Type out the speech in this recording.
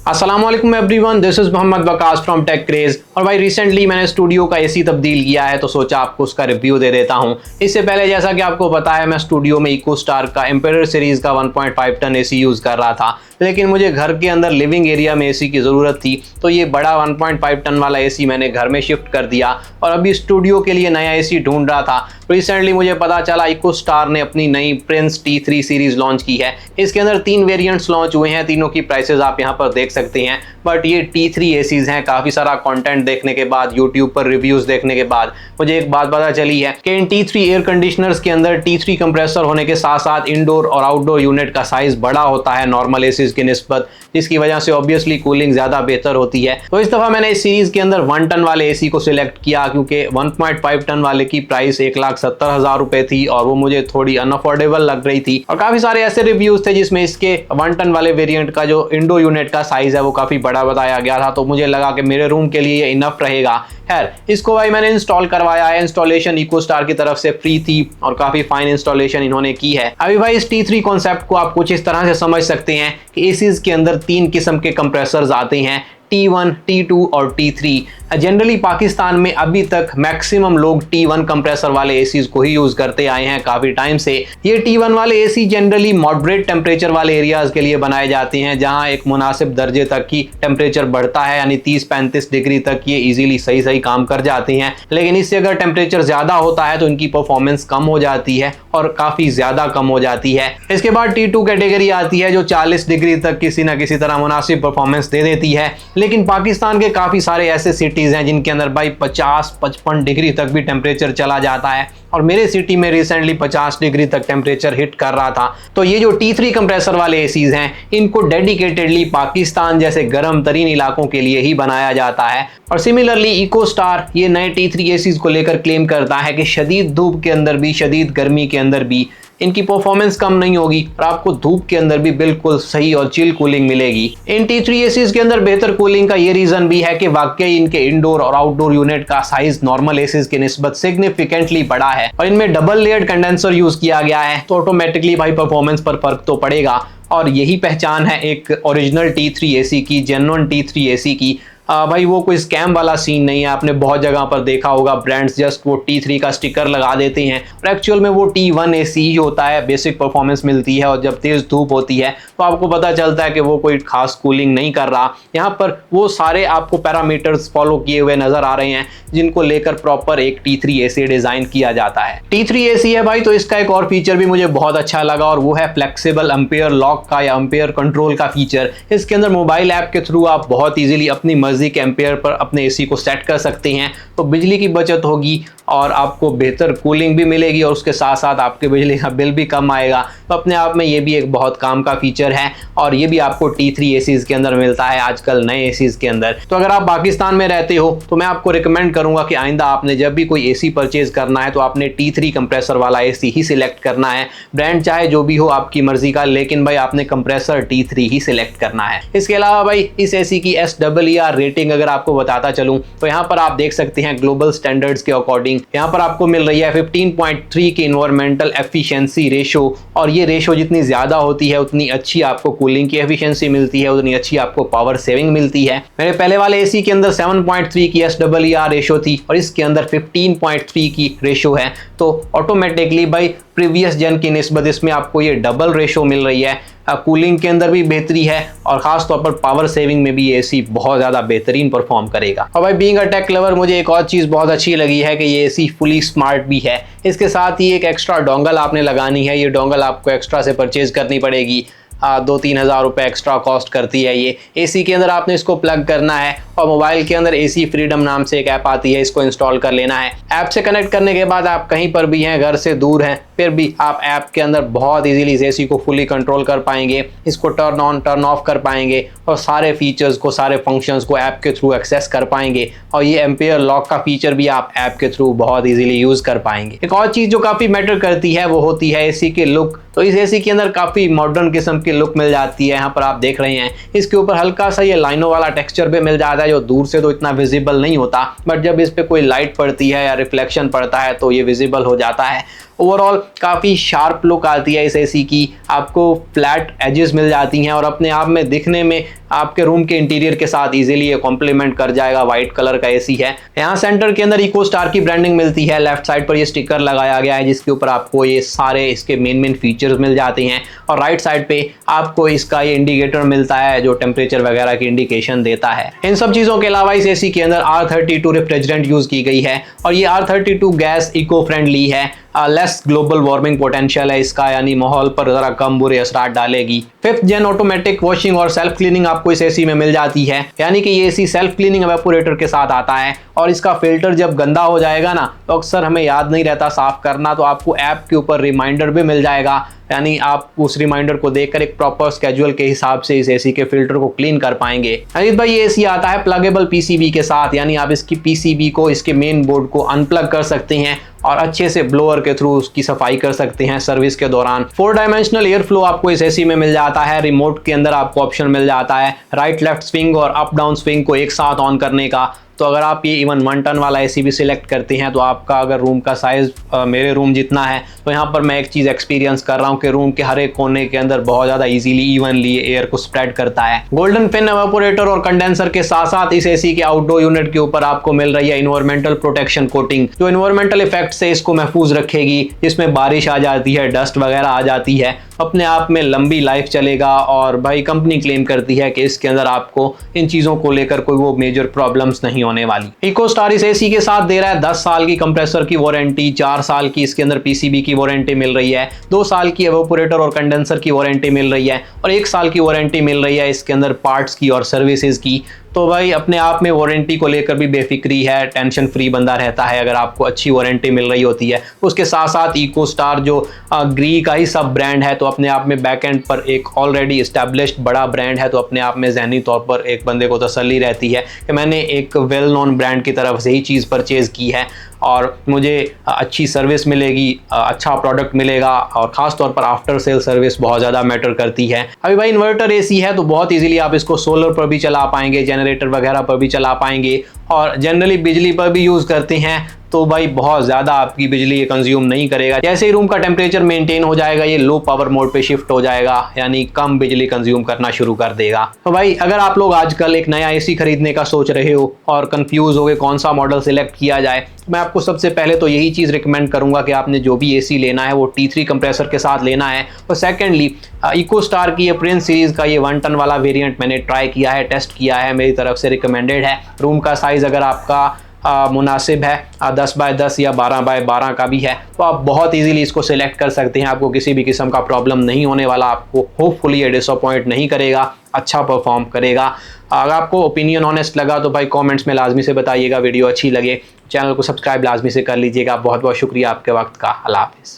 अस्सलाम वालेकुम everyone, this is Mohammad Waqas from Tech Craze. और भाई रिसेंटली मैंने स्टूडियो का एसी तब्दील किया है तो सोचा आपको उसका रिव्यू दे देता हूं। इससे पहले जैसा कि आपको पता है मैं स्टूडियो में इकोस्टार का एम्पेयर सीरीज का 1.5 टन एसी यूज़ कर रहा था, लेकिन मुझे घर के अंदर लिविंग एरिया में एसी की ज़रूरत थी तो ये बड़ा 1.5 टन वाला एसी मैंने घर में शिफ्ट कर दिया और अभी स्टूडियो के लिए नया एसी ढूंढ रहा था। रिसेंटली मुझे पता चला इकोस्टार ने अपनी नई प्रिंस T3 सीरीज लॉन्च की है। इसके अंदर 3 वेरिएंट्स लॉन्च हुए हैं, तीनों की प्राइसेस आप यहाँ पर देख सकते हैं। बट ये T3 एसीज हैं। काफ़ी सारा कंटेंट देखने के बाद, यूट्यूब पर रिव्यूज़ देखने के बाद मुझे एक बात पता चली है कि इन T3 एयर कंडीशनर्स के अंदर T3 कंप्रेसर होने के साथ साथ इंडोर और आउटडोर यूनिट का साइज़ बड़ा होता है नॉर्मल एसीज की निस्बत, जिसकी वजह से ऑब्वियसली कूलिंग ज़्यादा बेहतर होती है। तो इस दफ़ा मैंने इस सीरीज़ के अंदर 1 टन वाले एसी को सिलेक्ट किया क्योंकि 1.5 टन वाले की प्राइस 1,70,000 रुपये थी और वो मुझे थोड़ी अनअफोर्डेबल लग रही थी। और काफ़ी सारे ऐसे रिव्यूज़ थे जिसमें इसके 1 टन वाले वेरिएंट का जो इंडोर यूनिट का साइज़ है वो काफ़ी बड़ा बताया गया था, तो मुझे लगा कि मेरे रूम के लिए ये इनफ रहेगा। खैर, इसको भाई मैंने इंस्टॉल करवाया है। इंस्टॉलेशन इकोस्टार की तरफ से फ्री थी और काफ़ी फाइन इंस्टॉलेशन इन्होंने की है। अभी भाई इस T3 कॉन्सेप्ट को आप कुछ इस तरह से समझ सकते हैं कि एसीज के अंदर 3 किस्म के कंप्रेसर्स आते हैं, T1, T2 और T3। जनरली पाकिस्तान में अभी तक मैक्सिमम लोग T1 कंप्रेसर वाले एसीज को ही यूज़ करते आए हैं काफ़ी टाइम से। ये T1 वाले एसी जनरली मॉडरेट टेम्परेचर वाले एरियाज़ के लिए बनाए जाते हैं जहां एक मुनासिब दर्जे तक की टेम्परेचर बढ़ता है, यानी 30-35 डिग्री तक ये इजीली सही काम कर जाते हैं। लेकिन इससे अगर टेम्परेचर ज़्यादा होता है तो इनकी परफॉर्मेंस कम हो जाती है और काफ़ी ज़्यादा कम हो जाती है। इसके बाद T2 कैटेगरी आती है जो 40 डिग्री तक किसी ना किसी तरह मुनासिब परफॉर्मेंस दे देती है। लेकिन पाकिस्तान के काफ़ी सारे ऐसे सिटीज़ हैं जिनके अंदर भाई 50-55 डिग्री तक भी टेम्परेचर चला जाता है और मेरे सिटी में रिसेंटली 50 डिग्री तक टेम्परेचर हिट कर रहा था। तो ये जो T3 कंप्रेसर वाले एसीज हैं इनको डेडिकेटेडली पाकिस्तान जैसे गर्म तरीन इलाकों के लिए ही बनाया जाता है। और सिमिलरली इकोस्टार ये नए T3 एसीज को लेकर क्लेम करता है कि शदीद धूप के अंदर भी, शदीद गर्मी के अंदर भी इनकी परफॉर्मेंस कम नहीं होगी और आपको धूप के अंदर भी बिल्कुल सही और चिल कूलिंग मिलेगी। इन T3 एसीज के अंदर बेहतर कूलिंग का ये रीजन भी है कि वाकई इनके इंडोर और आउटडोर यूनिट का साइज नॉर्मल एसीज की निस्बत सिग्निफिकेंटली बड़ा है और इनमें डबल लेयर्ड कंडेंसर यूज किया गया है, तो ऑटोमेटिकली भाई परफॉर्मेंस पर फर्क तो पड़ेगा। और यही पहचान है एक ओरिजिनल T3 एसी की, जेन्युइन T3 एसी की। भाई वो कोई स्कैम वाला सीन नहीं है। आपने बहुत जगह पर देखा होगा ब्रांड्स जस्ट वो T3 का स्टिकर लगा देते हैं और एक्चुअल में वो T1 एसी ही होता है। बेसिक परफॉर्मेंस मिलती है और जब तेज़ धूप होती है तो आपको पता चलता है कि वो कोई खास कूलिंग नहीं कर रहा। यहाँ पर वो सारे आपको पैरामीटर्स फॉलो किए हुए नज़र आ रहे हैं जिनको लेकर प्रॉपर एक T3 एसी डिज़ाइन किया जाता है। T3 एसी है भाई तो इसका एक और फीचर भी मुझे बहुत अच्छा लगा और वो है फ्लेक्सिबल एम्पेयर लॉक का या एम्पेयर कंट्रोल का फीचर। इसके अंदर मोबाइल ऐप के थ्रू आप बहुत ईजिली अपनी मर्जी के एम्पेयर पर अपने एसी को सेट कर सकते हैं, तो बिजली की बचत होगी और आपको बेहतर कूलिंग भी मिलेगी और उसके साथ साथ आपके बिजली का बिल भी कम आएगा। तो अपने आप में ये भी एक बहुत काम का फीचर है और ये भी आपको T3 एसीज के अंदर मिलता है आजकल नए एसीज के अंदर। तो अगर आप पाकिस्तान में रहते हो तो मैं आपको रिकमेंड करूंगा कि आइंदा आपने जब भी कोई एसी परचेज करना है तो आपने T3 कंप्रेसर वाला एसी ही सिलेक्ट करना है। ब्रांड चाहे जो भी हो आपकी मर्जी का, लेकिन भाई आपने कंप्रेसर T3 ही सिलेक्ट करना है। इसके अलावा भाई इस एसी की SEER रेटिंग अगर आपको बताता चलूं तो यहाँ पर आप देख सकते हैं ग्लोबल स्टैंडर्ड्स के अकॉर्डिंग यहाँ पर आपको मिल रही है 15.3 की इन्वायरमेंटल एफिशिएंसी रेशो। और ये रेशो जितनी ज़्यादा होती है उतनी अच्छी आपको कूलिंग की एफिशिएंसी मिलती है, उतनी अच्छी आपको पावर सेविंग मिलती है। मेरे पहले वाले एसी के अंदर 7.3 की SEER रेशो थी और इसके अंदर 15.3 की रेशो है, तो ऑटोमेटिकली भाई प्रीवियस जन की निस्बत इसमें आपको ये डबल रेशो मिल रही है। कूलिंग के अंदर भी बेहतरी है और ख़ास तौर पर पावर सेविंग में भी ये एसी बहुत ज़्यादा बेहतरीन परफॉर्म करेगा। और भाई बीइंग अ टेक लवर मुझे एक और चीज़ बहुत अच्छी लगी है कि ये एसी फुली स्मार्ट भी है। इसके साथ ही एक एक्स्ट्रा डोंगल आपने लगानी है। ये डोंगल आपको एक्स्ट्रा से परचेज करनी पड़ेगी, 2-3 हज़ार रुपये एक्स्ट्रा कॉस्ट करती है। ये एसी के अंदर आपने इसको प्लग करना है और मोबाइल के अंदर एसी फ्रीडम नाम से एक ऐप आती है, इसको इंस्टॉल कर लेना है। ऐप से कनेक्ट करने के बाद आप कहीं पर भी हैं, घर से दूर हैं, फिर भी आप ऐप के अंदर बहुत इजीली इस एसी को फुली कंट्रोल कर पाएंगे, इसको टर्न ऑन टर्न ऑफ कर पाएंगे और सारे फीचर्स को, सारे फंक्शंस को ऐप के थ्रू एक्सेस कर पाएंगे। और ये एम्पेयर लॉक का फीचर भी आप ऐप के थ्रू बहुत इजीली यूज़ कर पाएंगे। एक और चीज़ जो काफ़ी मैटर करती है वो होती है एसी की लुक। तो इस एसी के अंदर काफ़ी मॉडर्न किस्म की लुक मिल जाती है। यहाँ पर आप देख रहे हैं इसके ऊपर हल्का सा ये लाइनों वाला टेक्सचर भी मिल जाता है जो दूर से तो इतना विजिबल नहीं होता, बट जब इस पे कोई लाइट पड़ती है या रिफ्लेक्शन पड़ता है तो ये विजिबल हो जाता है। ओवरऑल काफ़ी शार्प लुक आती है इस एसी की, आपको फ्लैट एजेस मिल जाती हैं और अपने आप में दिखने में आपके रूम के इंटीरियर के साथ इजीली ये कॉम्प्लीमेंट कर जाएगा। वाइट कलर का एसी है। यहाँ सेंटर के अंदर इको स्टार की ब्रांडिंग मिलती है। लेफ्ट साइड पर ये स्टिकर लगाया गया है जिसके ऊपर आपको ये सारे इसके मेन फीचर्स मिल जाते हैं और राइट साइड पे आपको इसका ये इंडिकेटर मिलता है जो टेम्परेचर वगैरह की इंडिकेशन देता है। इन सब चीज़ों के अलावा इस एसी के अंदर R32 रेफ्रिजरेंट यूज़ की गई है और ये R32 गैस इको फ्रेंडली है। लेस ग्लोबल वार्मिंग पोटेंशियल है इसका, यानी माहौल पर ज़रा कम बुरे असरात डालेगी। 5th जेन ऑटोमेटिक वॉशिंग और सेल्फ क्लीनिंग आपको इस एसी में मिल जाती है, यानी कि ये एसी सेल्फ क्लीनिंग एवेपोरेटर के साथ आता है और इसका फिल्टर जब गंदा हो जाएगा ना तो अक्सर हमें याद नहीं रहता साफ करना, तो आपको ऐप के ऊपर रिमाइंडर भी मिल जाएगा, यानी आप उस रिमाइंडर को देखकर एक प्रॉपर स्केड्यूल के हिसाब से इस एसी के फिल्टर को क्लीन कर पाएंगे। अजीत भाई, ये एसी आता है प्लगेबल पीसीबी के साथ, यानी आप इसकी पीसीबी को इसके मेन बोर्ड को अनप्लग कर सकते हैं और अच्छे से ब्लोअर के थ्रू उसकी सफाई कर सकते हैं सर्विस के दौरान। 4 डायमेंशनल एयर फ्लो आपको इस एसी में मिल जाता है। रिमोट के अंदर आपको ऑप्शन मिल जाता है राइट लेफ्ट स्विंग और अप डाउन स्विंग को एक साथ ऑन करने का। तो अगर आप ये इवन 1 टन वाला एसी भी सिलेक्ट करते हैं तो आपका अगर रूम का साइज़ मेरे रूम जितना है तो यहाँ पर मैं एक चीज़ एक्सपीरियंस कर रहा हूँ कि रूम के हर एक कोने के अंदर बहुत ज़्यादा इजीली इवनली एयर को स्प्रेड करता है। गोल्डन फिन एवापोरेटर और कंडेंसर के साथ साथ इस एसी के आउटडोर यूनिट के ऊपर आपको मिल रही है इन्वायरमेंटल प्रोटेक्शन कोटिंग, जो इन्वायरमेंटल इफेक्ट से इसको महफूज रखेगी। जिसमें बारिश आ जाती है, डस्ट वगैरह आ जाती है, अपने आप में लंबी लाइफ चलेगा और भाई कंपनी क्लेम करती है कि इसके अंदर आपको इन चीज़ों को लेकर कोई वो मेजर प्रॉब्लम्स नहीं होने वाली। इको स्टार इस एसी के साथ दे रहा है 10 साल की कंप्रेसर की वारंटी, 4 साल की इसके अंदर पीसीबी की वारंटी मिल रही है, 2 साल की एवापोरेटर और कंडेंसर की वारंटी मिल रही है और 1 साल की वारंटी मिल रही है इसके अंदर पार्ट्स की और सर्विसेज की। तो भाई अपने आप में वारंटी को लेकर भी बेफिक्री है, टेंशन फ्री बंदा रहता है अगर आपको अच्छी वारंटी मिल रही होती है। उसके साथ साथ इको स्टार जो ग्री का ही सब ब्रांड है, तो अपने आप में बैक एंड पर एक ऑलरेडी इस्टेब्लिश्ड बड़ा ब्रांड है, तो अपने आप में ज़हनी तौर पर एक बंदे को तसल्ली रहती है कि मैंने एक वेल नोन ब्रांड की तरफ से ही चीज़ परचेज़ की है और मुझे अच्छी सर्विस मिलेगी, अच्छा प्रोडक्ट मिलेगा और ख़ास तौर पर आफ्टर सेल सर्विस बहुत ज़्यादा मैटर करती है। अभी भाई इन्वर्टर एसी है तो बहुत इजीली आप इसको सोलर पर भी चला पाएंगे, जनरेटर वगैरह पर भी चला पाएंगे और जनरली बिजली पर भी यूज़ करते हैं तो भाई बहुत ज़्यादा आपकी बिजली ये कंज्यूम नहीं करेगा। जैसे ही रूम का टेम्परेचर मेंटेन हो जाएगा ये लो पावर मोड पे शिफ्ट हो जाएगा, यानी कम बिजली कंज्यूम करना शुरू कर देगा। तो भाई अगर आप लोग आजकल एक नया एसी खरीदने का सोच रहे हो और कंफ्यूज हो गए कौन सा मॉडल सिलेक्ट किया जाए, मैं आपको सबसे पहले तो यही चीज़ रिकमेंड करूंगा कि आपने जो भी एसी लेना है वो T3 कंप्रेसर के साथ लेना है। और सेकेंडली इको स्टार की ये प्रिंस सीरीज़ का ये 1 टन वाला वेरिएंट मैंने ट्राई किया है, टेस्ट किया है, मेरी तरफ से रिकमेंडेड है। रूम का साइज़ अगर आपका मुनासिब है 10 बाय 10 या 12 बाय 12 का भी है तो आप बहुत इजीली इसको सिलेक्ट कर सकते हैं। आपको किसी भी किस्म का प्रॉब्लम नहीं होने वाला, आपको होपफुली ये डिसअपॉइंट नहीं करेगा, अच्छा परफॉर्म करेगा। अगर आपको ओपिनियन ऑनेस्ट लगा तो भाई कमेंट्स में लाजमी से बताइएगा। वीडियो अच्छी लगे चैनल को सब्सक्राइब लाजमी से कर लीजिएगा। बहुत बहुत शुक्रिया आपके वक्त का। अल्लाह हाफिज़।